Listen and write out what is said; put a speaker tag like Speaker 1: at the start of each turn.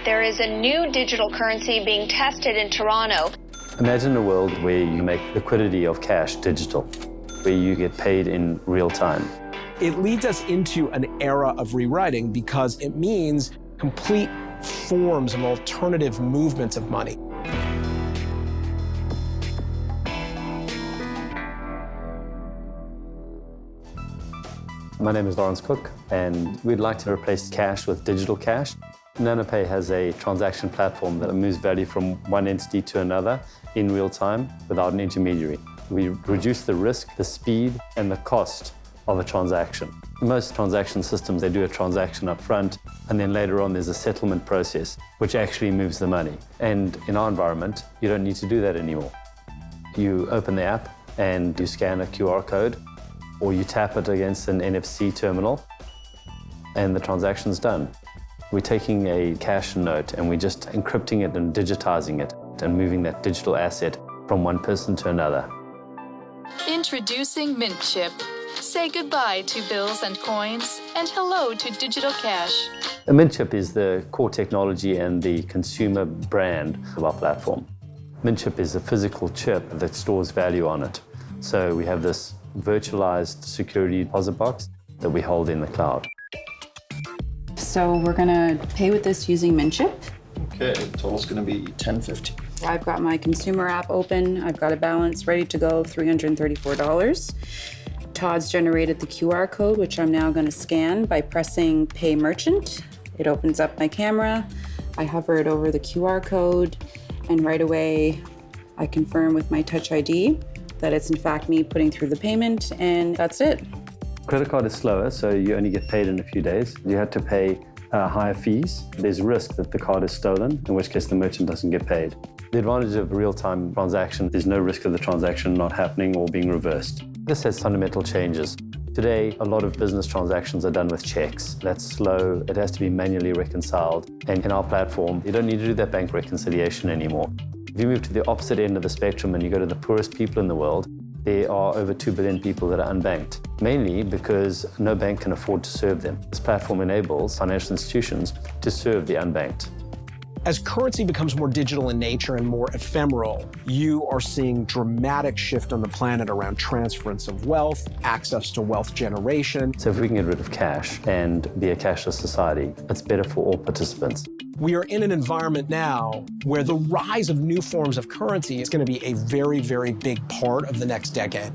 Speaker 1: There is a new digital currency being tested in Toronto.
Speaker 2: Imagine a world where you make liquidity of cash digital, where you get paid in real time.
Speaker 3: It leads us into an era of rewriting because it means complete forms of alternative movements of money.
Speaker 2: My name is Lawrence Cook, and we'd like to replace cash with digital cash. NanaPay has a transaction platform that moves value from one entity to another in real time without an intermediary. We reduce the risk, the speed, and the cost of a transaction. Most transaction systems, they do a transaction up front, and then later on there's a settlement process, which actually moves the money. And in our environment, you don't need to do that anymore. You open the app and you scan a QR code, or you tap it against an NFC terminal, and the transaction's done. We're taking a cash note and we're just encrypting it and digitizing it and moving that digital asset from one person to another.
Speaker 4: Introducing MintChip. Say goodbye to bills and coins and hello to digital cash.
Speaker 2: A MintChip is the core technology and the consumer brand of our platform. MintChip is a physical chip that stores value on it. So we have this virtualized security deposit box that we hold in the cloud.
Speaker 5: So we're gonna pay with this using MintChip.
Speaker 6: Okay, total's gonna be $10.50.
Speaker 5: I've got my consumer app open. I've got a balance ready to go, $334. Todd's generated the QR code, which I'm now gonna scan by pressing Pay Merchant. It opens up my camera. I hover it over the QR code, and right away, I confirm with my Touch ID that it's in fact me putting through the payment, and that's it.
Speaker 2: Credit card is slower, so you only get paid in a few days. You have to pay higher fees. There's risk that the card is stolen, in which case the merchant doesn't get paid. The advantage of a real-time transaction, there's no risk of the transaction not happening or being reversed. This has fundamental changes. Today, a lot of business transactions are done with checks. That's slow, it has to be manually reconciled. And in our platform, you don't need to do that bank reconciliation anymore. If you move to the opposite end of the spectrum and you go to the poorest people in the world, there are over 2 billion people that are unbanked, mainly because no bank can afford to serve them. This platform enables financial institutions to serve the unbanked.
Speaker 3: As currency becomes more digital in nature and more ephemeral, you are seeing dramatic shift on the planet around transference of wealth, access to wealth generation.
Speaker 2: So if we can get rid of cash and be a cashless society, it's better for all participants.
Speaker 3: We are in an environment now where the rise of new forms of currency is going to be a very, very big part of the next decade.